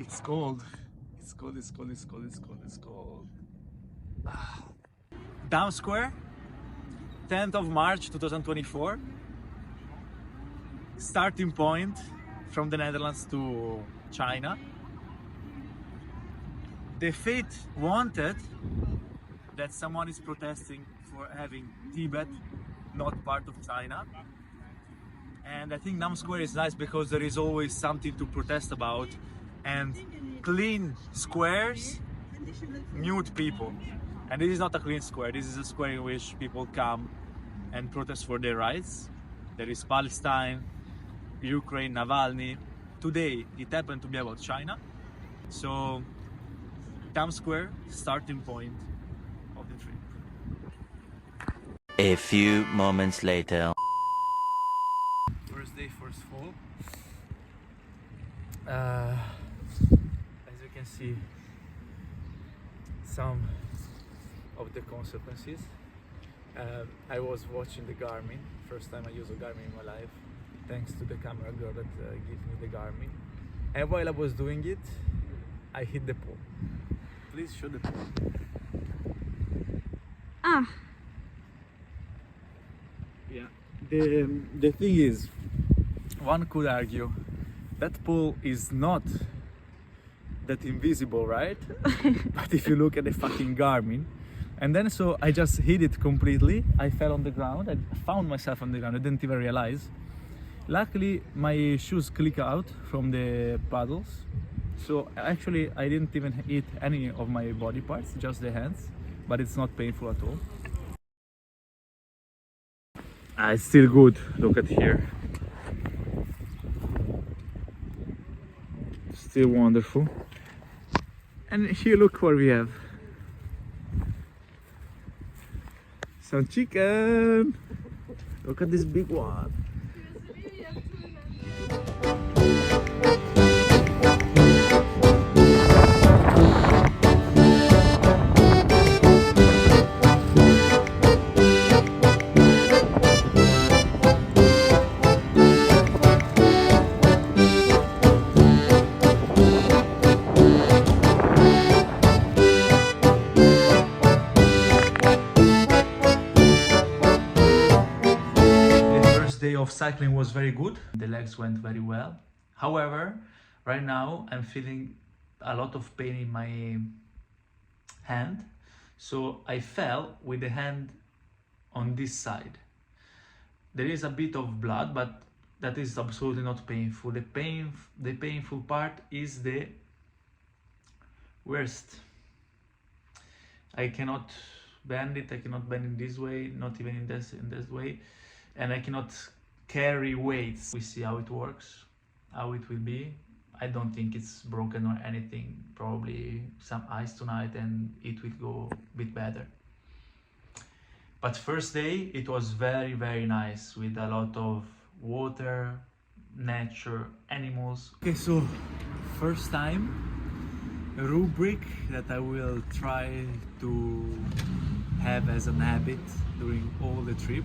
It's cold. It's cold, it's cold, it's cold, it's cold, it's cold. Dam Square, 10th of March 2024. Starting point from the Netherlands to China. The fate wanted that someone is protesting for having Tibet not part of China. And I think Dam Square is nice because there is always something to protest about, and clean squares mute people. And this is not a clean square, this is a square in which people come and protest for their rights. There is Palestine, Ukraine, Navalny. Today it happened to be about China. So Dam Square, starting point of the trip. A few moments later. First day, first fall. As you can see, some of the consequences. I was watching the Garmin, first time I use a Garmin in my life, thanks to the camera girl that gave me the Garmin. And while I was doing it, I hit the pole. Please show the pole. Yeah, the thing is, one could argue that pole is not that invisible, right? But if you look at the fucking Garmin, and then so I just hit it completely. I fell on the ground. I found myself on the ground. I didn't even realize. Luckily, my shoes click out from the paddles. So actually, I didn't even hit any of my body parts, just the hands. But it's not painful at all. It's still good. Look at here. Still wonderful. And here, look what we have. Some chicken. Look at this big one. Day of cycling was very good. The legs went very well. However, right now I'm feeling a lot of pain in my hand. So I fell with the hand on this side. There is a bit of blood, but that is absolutely not painful. The painful part is the wrist. I cannot bend it. I cannot bend in this way, not even in this way. And I cannot carry weights. We see how it works, how it will be. I don't think it's broken or anything. Probably some ice tonight and it will go a bit better. But first day, it was very, very nice with a lot of water, nature, animals. Okay, so first time, a rubric that I will try to have as an habit during all the trip.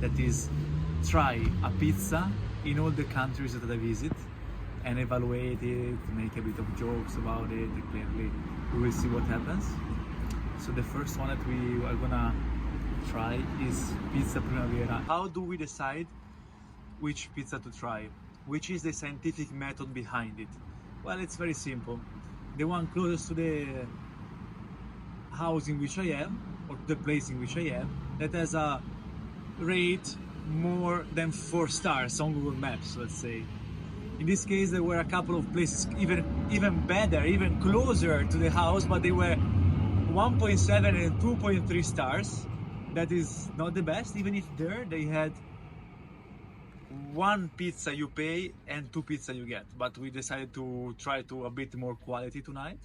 That is, try a pizza in all the countries that I visit and evaluate it, make a bit of jokes about it. Clearly, we will see what happens. So the first one that we are gonna try is pizza primavera. How do we decide which pizza to try? Which is the scientific method behind it? Well, it's very simple. The one closest to the house in which I am, or the place in which I am, that has a rate more than 4 stars on Google Maps, let's say. In this case, there were a couple of places even better, even closer to the house, but they were 1.7 and 2.3 stars. That is not the best, even if there they had 1 pizza you pay and 2 pizza you get. But we decided to try to a bit more quality tonight.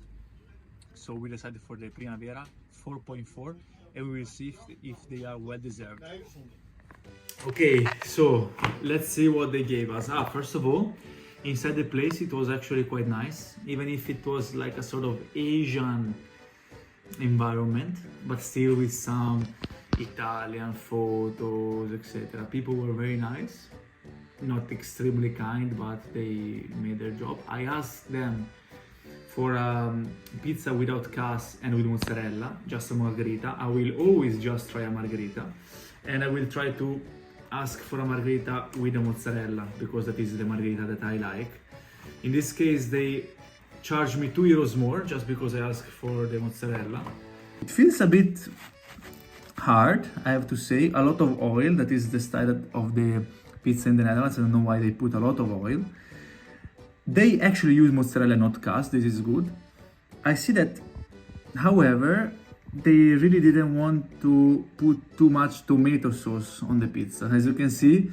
So we decided for the Primavera 4.4, and we will see if they are well deserved. Okay, so let's see what they gave us. First of all, inside the place it was actually quite nice, even if it was like a sort of Asian environment, but still with some Italian photos, etc. People were very nice, not extremely kind, but they made their job. I asked them for pizza without cas and with mozzarella, just a margherita, I will always just try a margherita, and I will try to ask for a margherita with a mozzarella because that is the margherita that I like. In this case, they charge me 2 euros more just because I asked for the mozzarella. It feels a bit hard, I have to say. A lot of oil, that is the style of the pizza in the Netherlands. I don't know why they put a lot of oil. They actually use mozzarella, not cas. This is good. I see that, however, they really didn't want to put too much tomato sauce on the pizza. As you can see,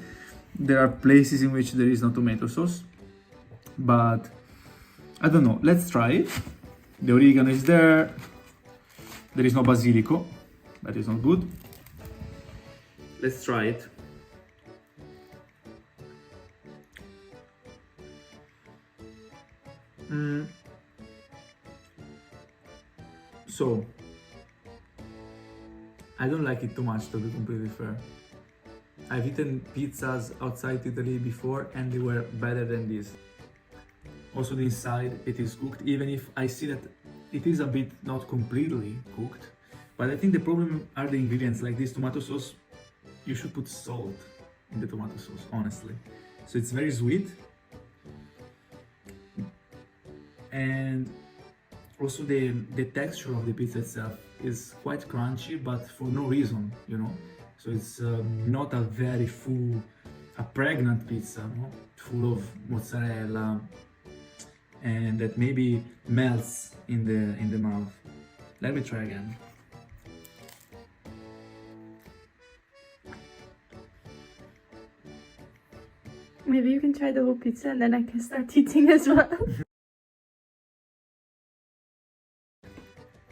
there are places in which there is no tomato sauce, but I don't know. Let's try it. The oregano is there. There is no basilico. That is not good. Let's try it. So, I don't like it too much, to be completely fair. I've eaten pizzas outside Italy before and they were better than this. Also the inside, it is cooked, even if I see that it is a bit not completely cooked. But I think the problem are the ingredients, like this tomato sauce. You should put salt in the tomato sauce, honestly. So it's very sweet. And also the texture of the pizza itself is quite crunchy, but for no reason, you know. So it's not a very full, a pregnant pizza, no? Full of mozzarella, and that maybe melts in the mouth. Let me try again. Maybe you can try the whole pizza and then I can start eating as well.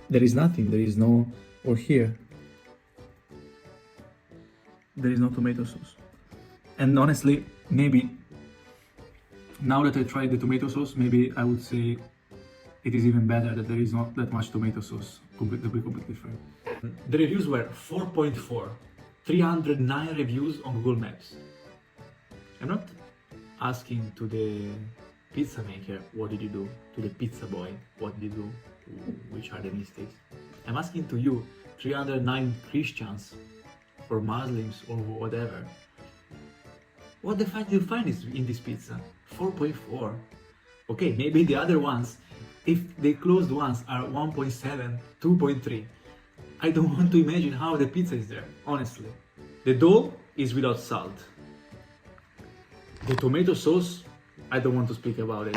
There is nothing, there is no, or here, there is no tomato sauce. And honestly, maybe, now that I tried the tomato sauce, maybe I would say it is even better that there is not that much tomato sauce, to be completely fair. The reviews were 4.4, 309 reviews on Google Maps. I'm not asking to the pizza maker, what did you do? To the pizza boy, what did you do? Which are the mistakes? I'm asking to you, 309 Christians or Muslims or whatever. What the fuck do you find in this pizza? 4.4. Okay, maybe the other ones, if the closed ones are 1.7, 2.3. I don't want to imagine how the pizza is there, honestly. The dough is without salt. The tomato sauce, I don't want to speak about it.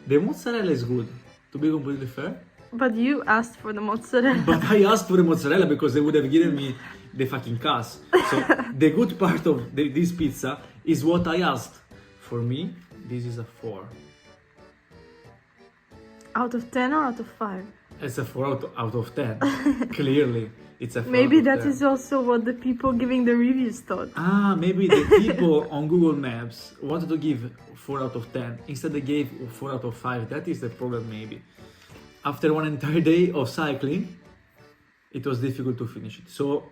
The mozzarella is good, to be completely fair. But you asked for the mozzarella. But I asked for the mozzarella because they would have given me the fucking cas. So the good part of this pizza is what I asked. For me, this is a 4. Out of 10 or out of 5? It's a 4 out of 10. Clearly, it's a 4 Maybe out of that 10. is also what the people giving the reviews thought. Ah, maybe the people on Google Maps wanted to give 4 out of 10. Instead they gave 4 out of 5. That is the problem, maybe. After one entire day of cycling, it was difficult to finish it. So,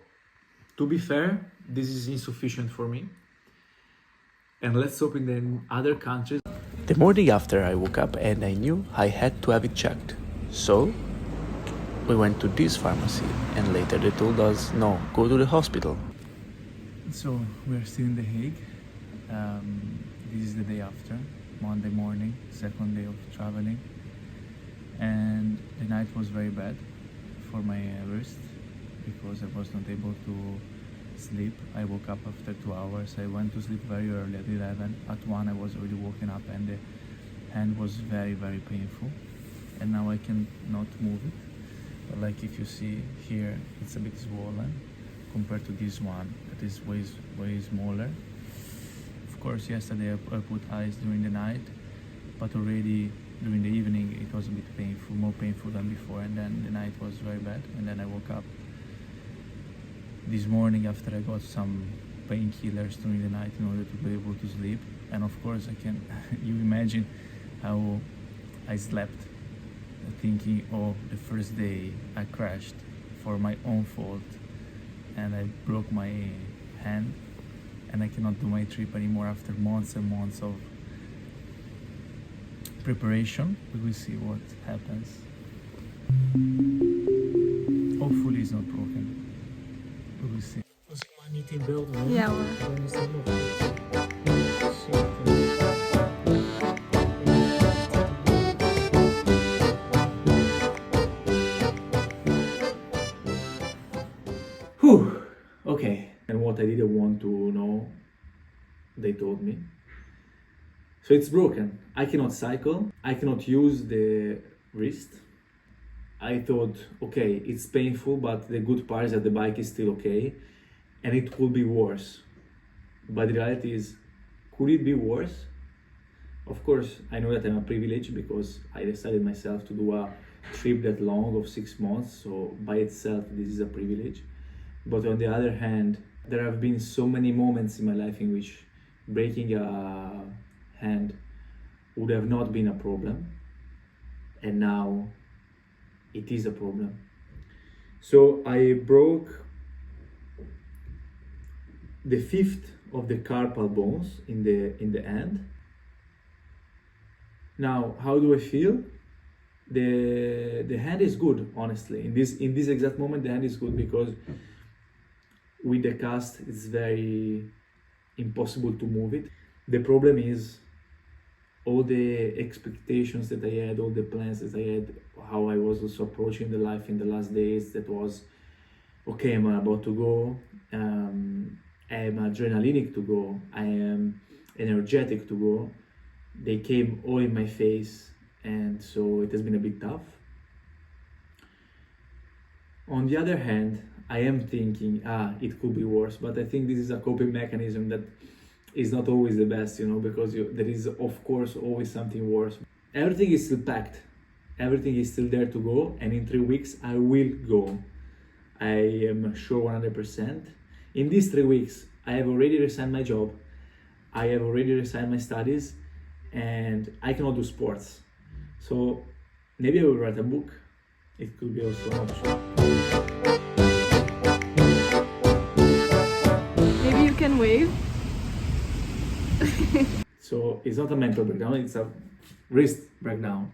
to be fair, this is insufficient for me. And let's hope in the other countries. The morning after, I woke up and I knew I had to have it checked. So, we went to this pharmacy and later they told us, no, go to the hospital. So, we're still in The Hague. This is the day after, Monday morning, second day of traveling. And the night was very bad for my wrist because I was not able to sleep. I woke up after 2 hours. I went to sleep very early at 11. At 1 I was already woken up and the hand was very, very painful. And now I cannot move it. But like if you see here, it's a bit swollen compared to this one that is way smaller. Of course, yesterday I put ice during the night, but already during the evening it was a bit painful, more painful than before, and then the night was very bad. And then I woke up this morning after I got some painkillers during the night in order to be able to sleep. And of course you imagine how I slept, thinking, oh, the first day I crashed for my own fault and I broke my hand and I cannot do my trip anymore after months and months of preparation. We will see what happens. Hopefully it's not broken. We will see. Als ik maar niet in beeld ben, Ja hoor. dan is dat nog Whew. Okay. And what I didn't want to know, they told me. So it's broken. I cannot cycle. I cannot use the wrist. I thought, okay, it's painful, but the good part is that the bike is still okay, and it could be worse. But the reality is, could it be worse? Of course, I know that I'm a privilege because I decided myself to do a trip that long of 6 months. So by itself, this is a privilege. But on the other hand, there have been so many moments in my life in which breaking a hand would have not been a problem, and now it is a problem. So I broke the fifth of the carpal bones in the hand. Now, how do I feel? The hand is good, honestly. In this exact moment, the hand is good because with the cast, it's very impossible to move it. The problem is all the expectations that I had, all the plans that I had, how I was also approaching the life in the last days. That was, okay, I'm about to go. I'm adrenalinic to go. I am energetic to go. They came all in my face, and so it has been a bit tough. On the other hand, I am thinking, it could be worse, but I think this is a coping mechanism that is not always the best, because there is, of course, always something worse. Everything is still packed. Everything is still there to go, and in 3 weeks, I will go. I am sure 100%. In these 3 weeks, I have already resigned my job. I have already resigned my studies, and I cannot do sports. So maybe I will write a book. It could be also an option. Maybe you can wave. So it's not a mental breakdown, it's a wrist breakdown.